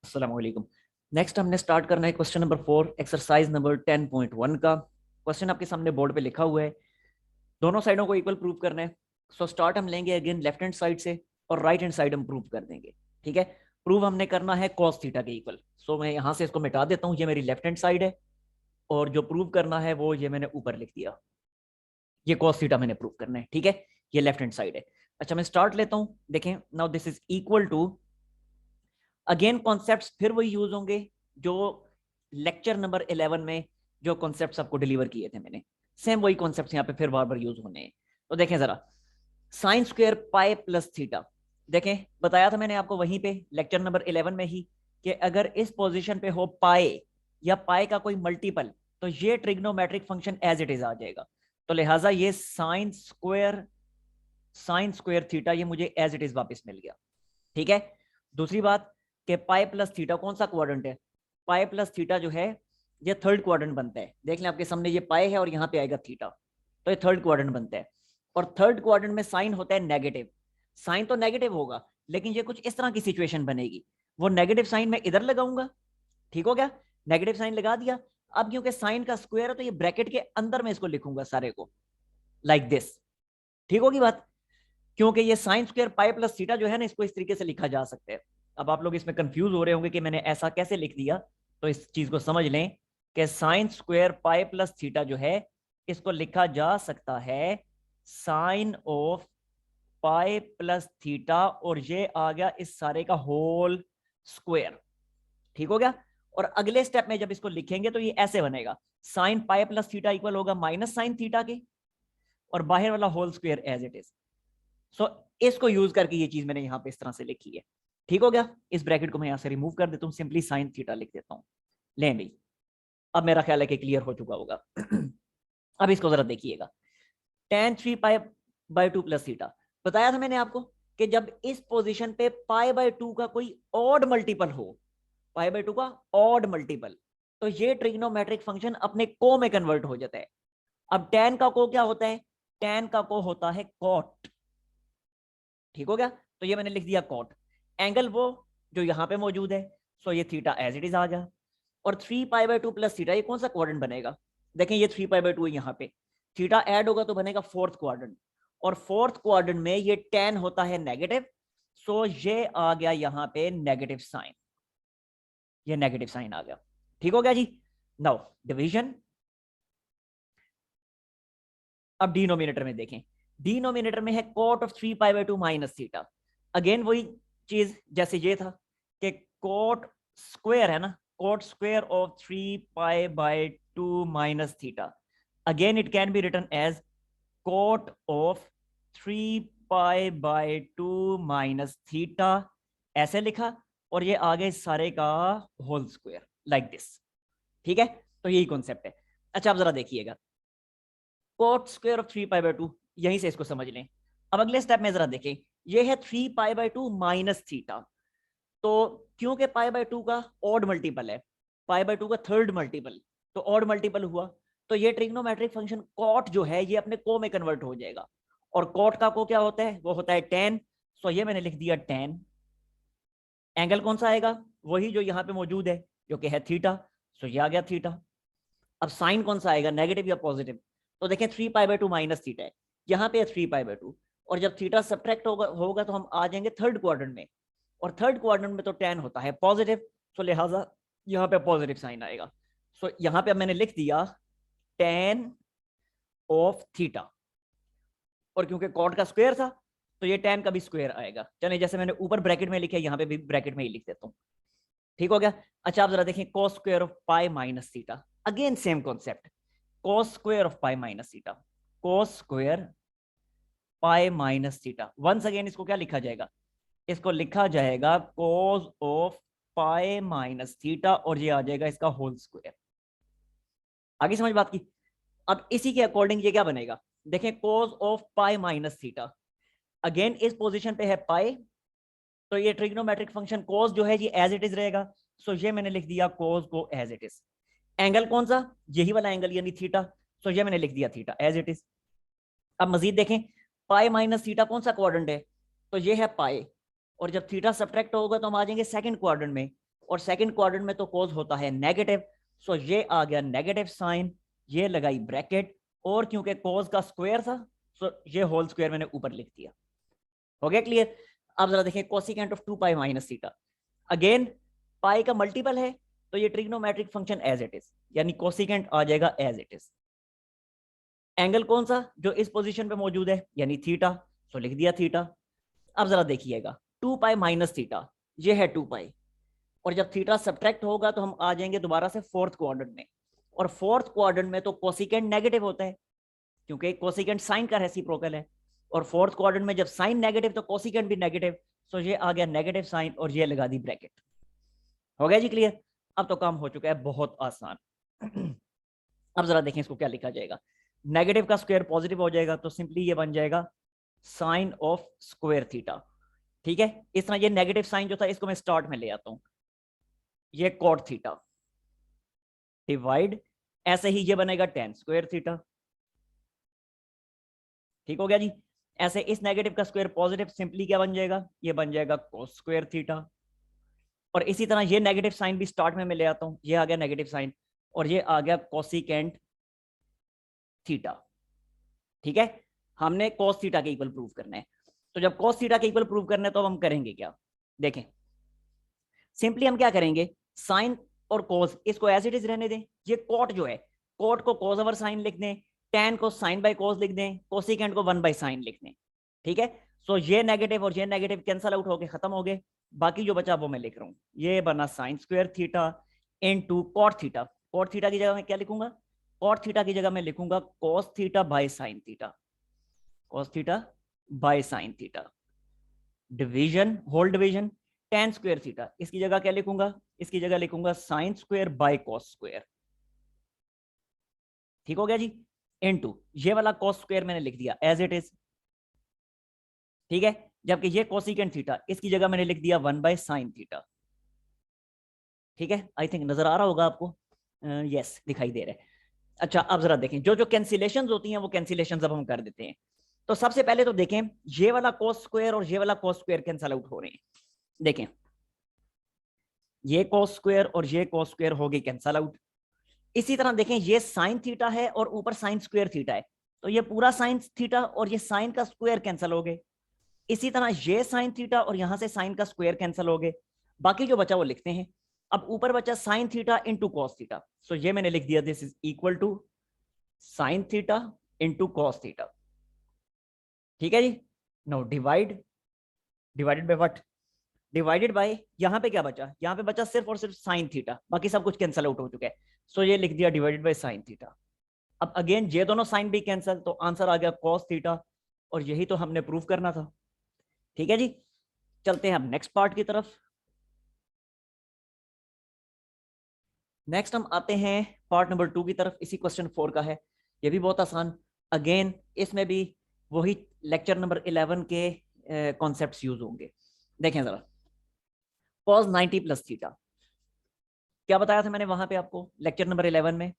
अस्सलाम वालेकुम। नेक्स्ट हमने स्टार्ट करना है क्वेश्चन नंबर 4 एक्सरसाइज नंबर 10.1 का। क्वेश्चन आपके सामने बोर्ड पे लिखा हुआ है, दोनों साइडों को इक्वल प्रूव करना है। सो स्टार्ट हम लेंगे अगेन लेफ्ट हैंड साइड से और राइट हैंड साइड हम प्रूव कर देंगे। ठीक है, प्रूव हमने करना है कॉस थीटा के इक्वल। सो मैं यहाँ से इसको मिटा देता हूँ, ये मेरी लेफ्ट हैंड साइड है और जो प्रूव करना है वो ये मैंने ऊपर लिख दिया, ये कॉस थीटा मैंने प्रूव करना है। ठीक है, ये लेफ्ट हैंड साइड है। अच्छा मैं स्टार्ट लेता हूँ, देखें now this is equal to, again concepts फिर वही यूज होंगे जो लेक्चर नंबर 11 में जो कॉन्सेप्ट्स आपको डिलीवर किए थे मैंने, सेम वही कॉन्सेप्ट्स यहाँ पे फिर बार बार यूज होने हैं। तो देखें जरा, sign square pi plus theta, देखें बताया था मैंने आपको वहीं पे लेक्चर नंबर 11 में ही कि अगर इस पोजीशन पे हो पाई या पाई का कोई मल्टीपल तो ये trigonometric function as it is आ जाएगा। तो लिहाजा ये साइन स्क्वायर थीटा ये मुझे एज इट इज वापस मिल गया। ठीक है, दूसरी बात कि पाई प्लस थीटा कौन सा क्वाड्रेंट है, पाई प्लस थीटा जो है ये थर्ड क्वाड्रेंट बनता है। देख लें आपके सामने ये पाई है और यहाँ पे आएगा थीटा, तो ये थर्ड क्वाड्रेंट बनता है। और थर्ड क्वाड्रेंट में साइन होता है नेगेटिव, साइन तो नेगेटिव होगा लेकिन ये कुछ इस तरह की सिचुएशन बनेगी, वो नेगेटिव साइन मैं इधर लगाऊंगा। ठीक हो गया, नेगेटिव साइन लगा दिया। अब क्योंकि साइन का स्क्वायर है तो ये ब्रैकेट के अंदर में इसको लिखूंगा सारे को लाइक दिस। ठीक होगी बात, क्योंकि ये sign square pi plus theta जो है ना इसको इस तरीके से लिखा जा सकता है। अब आप लोग इसमें कंफ्यूज हो रहे होंगे कि मैंने ऐसा कैसे लिख दिया, तो इस चीज को समझ लें कि sine square pi plus theta जो है इसको लिखा जा सकता है sine of pi plus theta और ये आ गया इस सारे का होल स्क्वायर। ठीक हो गया, और अगले स्टेप में जब इसको लिखेंगे तो ये ऐसे बनेगा, sine pi plus theta equal होगा माइनस साइन थीटा के और बाहर वाला whole square as it is. So इसको यूज करके ये चीज मैंने यहां पे इस तरह से लिखी है। ठीक हो गया, इस ब्रैकेट को मैं यहां से रिमूव कर देता हूं, सिंपली साइन थीटा लिख देता हूं। लें भाई, अब मेरा ख्याल है कि क्लियर हो चुका होगा। अब इसको जरा देखिएगा, tan 3 pi by 2 plus theta, बताया था मैंने आपको कि जब इस पोजीशन पे पाई बाई 2 का कोई ऑड मल्टीपल हो, पाई बाई 2 का ऑड मल्टीपल, तो ये ट्रिग्नोमेट्रिक फंक्शन अपने को में कन्वर्ट हो जाता है। अब tan का को क्या होता है, tan का को होता है कॉट। ठीक हो गया, तो ये मैंने लिख दिया कॉट, एंगल वो जो यहां पे मौजूद है। सो ये थीटा एज इट इज आ गया, और 3 पाई बाई 2 प्लस थीटा ये कौन सा क्वाड्रेंट बनेगा, देखें ये 3 पाई बाई 2 है यहाँ पे, थीटा ऐड होगा तो बनेगा फोर्थ क्वाड्रेंट, और फोर्थ क्वाड्रेंट में ये tan होता है नेगेटिव। सो ये आ गया यहाँ पे नेगेटिव साइन, ये नेगेटिव साइन आ गया। ठीक हो गया जी, नाउ डिवीजन। अब डिनोमिनेटर में देखें, डिनोमिनेटर में है cot of 3 pi by 2 minus theta. Again वही चीज जैसे ये था कि कॉट स्क्वायर है ना, cot square of 3 pi by 2 minus theta, again it can be written as cot of 3 pi by 2 minus theta, ऐसे लिखा, और ये आगे सारे का होल स्क्वायर लाइक दिस। ठीक है, तो यही कॉन्सेप्ट है। अच्छा आप जरा देखिएगा, cot square of 3 pi by 2, यहीं से इसको समझ लें। अब अगले स्टेप में जरा देखें, ये है 3 पाई बाई 2 माइनस थीटा, तो क्योंकि पाई बाई 2 का ऑड मल्टीपल है, पाई बाई 2 का थर्ड मल्टीपल, तो ऑड मल्टीपल हुआ, तो ये ट्रिग्नोमेट्रिक फंक्शन कॉट जो है ये अपने को में कन्वर्ट हो जाएगा, और कॉट का को क्या होता है, वो होता है tan। सो ये मैंने लिख दिया tan, एंगल कौन सा आएगा, वही जो यहाँ पे मौजूद है जो कि है थीटा। सो ये आ गया थीटा। अब साइन कौन सा आएगा, नेगेटिव या पॉजिटिव, तो देखें 3 पाई बाई 2 माइनस थीटा है, यहाँ पे है 3 पाई बाई 2, और जब थीटा सब्ट्रैक्ट होगा तो हम आ जाएंगे थर्ड क्वाड्रेंट में, और थर्ड क्वाड्रेंट में तो tan होता है पॉजिटिव, सो लिहाजा यहाँ पे पॉजिटिव साइन आएगा। सो यहाँ पे अब मैंने लिख दिया tan ऑफ थीटा, और क्योंकि कॉट का स्क्वायर था तो ये tan का भी स्क्वायर आएगा। चलिए जैसे मैंने ऊपर ब्रैकेट में लिखा है यहाँ पे भी ब्रैकेट में ही लिख देता हूँ। ठीक हो गया। अच्छा आप जरा देखें cos square of pi minus theta, again same concept, cos square of pi minus theta, cos square pi minus theta, once again इसको क्या लिखा जाएगा, इसको लिखा जाएगा cos of pi minus theta, और ये आ जाएगा इसका होल स्क्वायर। आगे समझ बात की। अब इसी के अकॉर्डिंग ये क्या बनेगा, देखें cos of pi minus theta, again इस पोजीशन पे है पाई, तो ये ट्रिग्नोमेट्रिक फंक्शन cos जो है ये एज इट इज रहेगा। सो ये मैंने लिख दिया cos को एज इट इज, एंगल कौन सा, यही वाला एंगल यानी थीटा। सो ये मैंने लिख दिया थीटा एज इट इज। अब मजीद देखें, पाई माइनस थीटा कौन सा क्वाड्रेंट है, तो ये है पाई, और जब थीटा सब्ट्रैक्ट होगा तो हम आ जाएंगे सेकंड क्वाड्रेंट में, और सेकंड क्वाड्रेंट में तो कॉस होता है नेगेटिव, सो ये आ गया नेगेटिव साइन, ये लगाई ब्रैकेट, और क्योंकि कॉस का स्क्वायर था सो ये होल स्क्वायर मैंने ऊपर लिख दिया। हो गया क्लियर? अब जरा देखें cosecant of 2 pi minus theta, again pi का मल्टीपल है तो ये trigonometric function as it is, यानी कोसिकेंट आ जाएगा एज इट इज। एंगल कौन सा? जो इस पोजीशन पे मौजूद है, यानी थीटा, सो लिख दिया थीटा। अब जरा देखिएगा 2 पाई माइनस थीटा, ये है 2 पाई, और जब थीटा सब्ट्रैक्ट होगा तो हम आ जाएंगे दोबारा से फोर्थ क्वाड्रेंट में, और फोर्थ क्वाड्रेंट में तो कोसिकेंट नेगेटिव होता है क्योंकि कोसिकेंट साइन का रेसिप्रोकल है, और फोर्थ क्वाड्रेंट में जब साइन नेगेटिव तो कोसिकेंट भी नेगेटिव, सो ये आ गया नेगेटिव साइन और ये लगा दी ब्रैकेट। हो गया जी क्लियर? अब तो काम हो चुका है बहुत आसान। अब जरा देखें इसको क्या लिखा जाएगा। नेगेटिव का स्क्वायर पॉजिटिव हो जाएगा तो सिंपली ये बन जाएगा साइन ऑफ स्क्वायर थीटा। ठीक है, इस तरह ये नेगेटिव साइन जो था इसको मैं स्टार्ट में ले आता हूं, ये कॉट थीटा डिवाइड, ऐसे ही ये बनेगा टेन स्क्वायर थीटा। ठीक हो गया जी? ऐसे इस नेगेटिव का स्क्वायर पॉजिटिव, सिंपली क्या बन जाएगा? ये बन जाएगा कोस स्क्वायर थीटा। और इसी तरह ये नेगेटिव साइन भी स्टार्ट में मैं ले आता हूं, ये आ गया नेगेटिव साइन और ये आ गया कोसिकेंट थीटा। ठीक है, हमने कोस थीटा के इक्वल प्रूव करना है, तो जब कोस थीटा के इक्वल प्रूव करना है तो हम करेंगे क्या? देखें, सिंपली हम क्या करेंगे, साइन और कोस इसको एज इट इज रहने दें। ये कोट जो है, कोट को कोस ओवर साइन लिख दें, टेन को साइन बाय कोस लिख दें, कोसिकेंट को 1 बाय साइन लिख दें। ठीक है, सो ये नेगेटिव और ये नेगेटिव कैंसल आउट हो गए, खत्म हो गए। बाकी जो बचा वो मैं लिख रहा हूं, ये बना sine square theta into cot theta. Cot theta की जगह मैं क्या लिखूंगा? कॉट थीटा की जगह मैं लिखूंगा cos theta by sine theta, cos theta by sine theta, division whole division tan square theta, इसकी जगह क्या लिखूंगा? इसकी जगह लिखूंगा sine square by cos square. ठीक हो गया जी? इनटू ये वाला कॉस स्क्वायर मैंने लिख दिया एज इट इज। ठीक है, जबकि ये कोसिकेंट थीटा इसकी जगह मैंने लिख दिया 1 बाय साइन थीटा। ठीक है, आई थिंक नजर आ रहा होगा आपको। यस दिखाई दे रहा है। अच्छा, अब जरा देखें, जो जो कैंसिलेशंस होती हैं वो कैंसिलेशंस अब हम कर देते हैं। तो सबसे पहले तो देखें, ये वाला कोस स्क्वायर और ये वाला कोस स्क्वायर कैंसल आउट हो रहे हैं। देखें, ये कोस स्क्वायर और ये कोस स्क्वायर हो गए कैंसल आउट। इसी तरह देखें, ये साइन थीटा है और ऊपर साइन स्क्वायर थीटा है, तो ये पूरा साइन थीटा और ये साइन का स्क्वायर कैंसिल हो गए। इसी तरह ये साइन थीटा और यहां से साइन का स्क्वायर कैंसिल हो गए। बाकी जो बचा वो लिखते हैं। अब ऊपर बचा sine theta into cos theta, so ये मैंने लिख दिया this is equal to sine theta into cos theta. ठीक है जी? No divide, divided by what? Divided by, यहां पे क्या बचा? यहां पे बचा सिर्फ और सिर्फ साइन थीटा, बाकी सब कुछ कैंसिल आउट हो चुका है, सो ये लिख दिया डिवाइडेड बाय साइन थीटा। अब अगेन ये दोनों साइन भी कैंसिल, तो आंसर आ गया कॉस थीटा, और यही तो हमने प्रूव करना था। ठीक है जी, चलते हैं अब नेक्स्ट पार्ट की तरफ। नेक्स्ट हम आते हैं पार्ट नंबर 2 की तरफ, इसी क्वेश्चन 4 का है। ये भी बहुत आसान, अगेन इसमें भी वही लेक्चर नंबर 11 के कॉन्सेप्ट्स यूज होंगे। देखें जरा, cos 90 प्लस थीटा, क्या बताया था मैंने वहां पे आपको लेक्चर नंबर 11 में,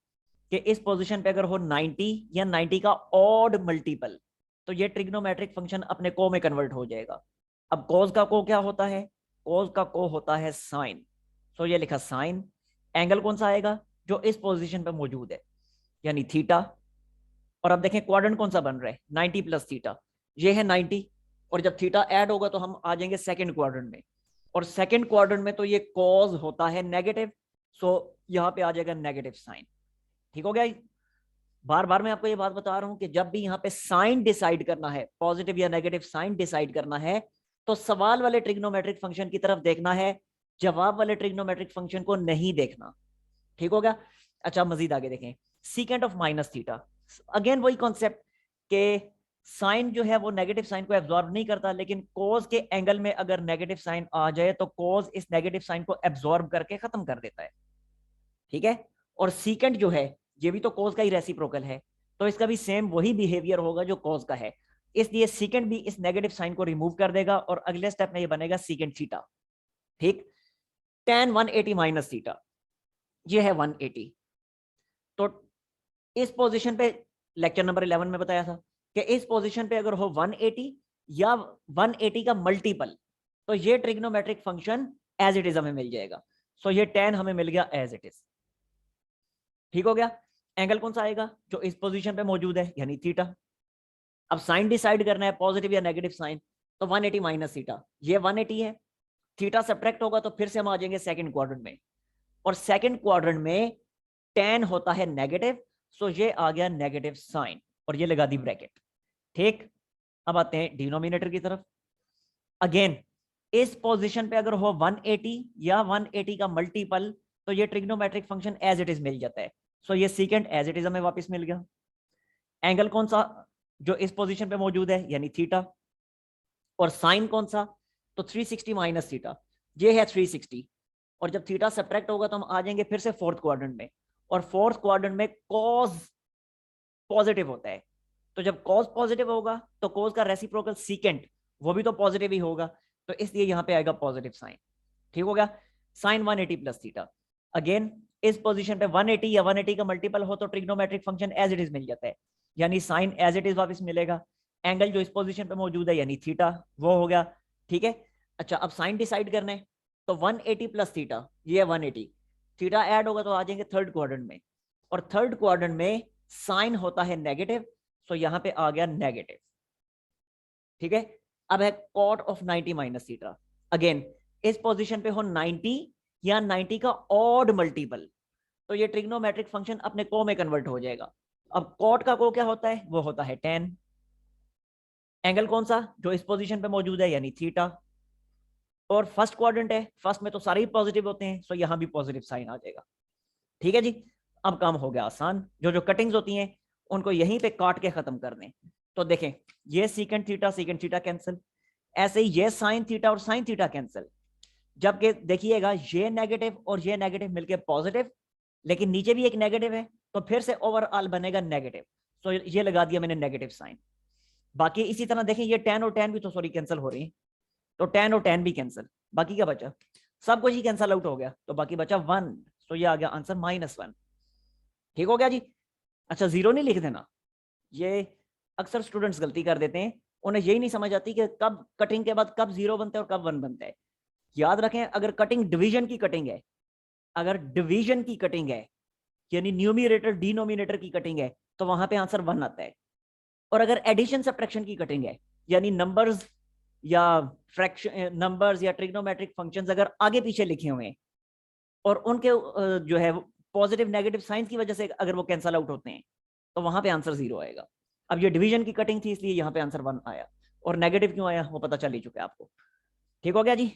कि इस पोजीशन पे अगर हो 90 या 90 का ऑड मल्टीपल तो ये ट्रिग्नोमेट्रिक फंक्शन अपने को में कन्वर्ट हो जाएगा। अब cos का को क्या होता है? cos का को होता है साइन, सो ये लिखा साइन। एंगल कौन सा आएगा? जो इस पोजीशन पे मौजूद है, यानी थीटा। और अब देखें क्वाड्रेंट कौन सा बन रहा है? 90 प्लस थीटा, ये है 90, और जब थीटा ऐड होगा तो हम आ जाएंगे सेकंड क्वाड्रेंट में, और सेकंड क्वाड्रेंट में तो ये कॉस होता है नेगेटिव, सो यहां पे आ जाएगा नेगेटिव साइन। ठीक हो गया? बार बार मैं आपको ये बात बता रहा हूं कि जब भी यहाँ पे साइन डिसाइड करना है, पॉजिटिव या नेगेटिव साइन डिसाइड करना है, तो सवाल वाले ट्रिग्नोमेट्रिक फंक्शन की तरफ देखना है, जवाब वाले ट्रिग्नोमेट्रिक फंक्शन को नहीं देखना। ठीक हो गया? अच्छा, मजीद आगे देखें, secant of minus theta, again वही कॉन्सेप्ट के साइन जो है वो नेगेटिव साइन को एब्जॉर्ब नहीं करता, लेकिन कोस के एंगल में अगर नेगेटिव साइन आ जाए तो कोस इस नेगेटिव साइन को एब्जॉर्ब करके खत्म कर देता है। ठीक है, और सीकेंट जो है ये भी तो कोस का ही रेसिप्रोकल है, तो इसका भी सेम वही बिहेवियर होगा जो कोस का है, इसलिए सीकेंट भी इस नेगेटिव साइन को रिमूव कर देगा और अगले स्टेप में ये बनेगा सीकेंट थीटा। ठीक, tan 180 माइनस थीटा, ये है 180। तो इस पोजीशन पे लेक्चर नंबर 11 में बताया था कि इस पोजीशन पे अगर हो 180 या 180 का मल्टीपल, तो ये trigonometric function as it is हमें मिल जाएगा। सो ये tan हमें मिल गया एज इट इज। ठीक हो गया। एंगल कौन सा आएगा? जो इस पोजीशन पे मौजूद है यानी थीटा। अब साइन डिसाइड करना है पॉजिटिव या नेगेटिव साइन, तो 180 माइनस थीटा, ये 180 है, थीटा सब्ट्रैक्ट होगा तो फिर से हम आ जाएंगे सेकंड क्वाड्रेंट में, और सेकंड क्वाड्रेंट में tan होता है नेगेटिव, सो ये आ गया नेगेटिव साइन, और ये लगा दी ब्रैकेट। ठीक, अब आते हैं डिनोमिनेटर की तरफ। अगेन इस पोजीशन पे अगर हो 180 या 180 का मल्टीपल, तो ये trigonometric function as it is मिल जाता है। सो ये सीकेंट एज इट इज हमें वापस मिल गया। एंगल कौन सा? जो इस पोजीशन पे मौजूद है यानी थीटा, और साइन कौन सा? तो 360 माइनस थीटा, ये है 360, और जब थीटा सब्ट्रैक्ट होगा तो हम आ जाएंगे फिर से फोर्थ क्वाड्रेंट में, और फोर्थ क्वाड्रेंट में कॉस पॉजिटिव होता है, तो जब कॉस पॉजिटिव होगा तो कॉस का रेसिप्रोकल सीकेंट वो भी तो पॉजिटिव ही होगा, तो इसलिए यहां पे आएगा पॉजिटिव साइन। ठीक हो गया। साइन 180 प्लस थीटा, अगेन इस पोजीशन पे 180 या 180 का मल्टीपल हो तो trigonometric function as it is मिल जाता है, यानी साइन एज इट इज वापस मिलेगा। एंगल जो इस पोजीशन पे मौजूद है यानी थीटा वो हो गया। ठीक है। अच्छा, अब साइन डिसाइड करना है, तो 180 प्लस थीटा, ये 180, थीटा ऐड होगा तो आ जाएंगे थर्ड क्वाड्रेंट में, और थर्ड क्वाड्रेंट में साइन होता है नेगेटिव, सो यहां पे आ गया नेगेटिव। ठीक है। अब है cot of 90 minus theta, again इस पोजीशन पे हो 90 या 90 का ऑड मल्टीपल, तो ये ट्रिग्नोमेट्रिक फंक्शन अपने को में कन्वर्ट हो जाएगा। अब कॉट का को क्या होता है? वो होता है tan। एंगल कौन सा? जो इस पोजीशन पे मौजूद है यानी थीटा, और फर्स्ट क्वाड्रेंट है, फर्स्ट में तो सारे ही पॉजिटिव होते हैं, सो यहां भी पॉजिटिव साइन आ जाएगा। ठीक है जी। अब काम हो गया आसान, जो जो कटिंग्स होती हैं उनको यहीं पे काट के खत्म कर दें। तो देखें, ये सीकेंट थीटा कैंसिल, ऐसे ही ये साइन थीटा और साइन थीटा कैंसिल, जबकि देखिएगा ये नेगेटिव और ये नेगेटिव मिलके पॉजिटिव, लेकिन नीचे भी एक नेगेटिव है, तो फिर से ओवरऑल बनेगा नेगेटिव, तो ये लगा दिया मैंने नेगेटिव साइन। बाकी इसी तरह देखें, ये tan और tan भी तो सॉरी कैंसिल हो रही है, तो tan और tan भी कैंसिल, बाकी क्या बचा? सब कुछ ही कैंसिल आउट हो गया, तो बाकी बचा 1, तो ये आ गया आंसर -1। ठीक हो गया जी। अच्छा, जीरो नहीं लिख देना, ये अक्सर स्टूडेंट्स गलती कर देते हैं, उन्हें यही नहीं समझ आती कि कब कटिंग के बाद कब जीरो बनता है और कब 1 बनता है। याद रखें, अगर कटिंग डिवीजन की कटिंग है, अगर डिवीजन की कटिंग है यानी न्यूमरेटर डिनोमिनेटर की कटिंग है, तो वहां पे आंसर 1 आता है। और अगर एडिशन सब्ट्रैक्शन की कटिंग है यानी नंबर्स या फ्रैक्शन नंबर्स या ट्रिग्नोमेट्रिक फंक्शंस अगर आगे पीछे लिखे हुए हैं और उनके जो है पॉजिटिव नेगेटिव साइंस की वजह से अगर वो कैंसल आउट होते हैं, तो वहां पे आंसर 0 आएगा। अब ये डिवीजन की कटिंग थी इसलिए यहाँ पे आंसर 1 आया, और नेगेटिव क्यों आया वो पता चल ही चुका है आपको। ठीक हो गया जी।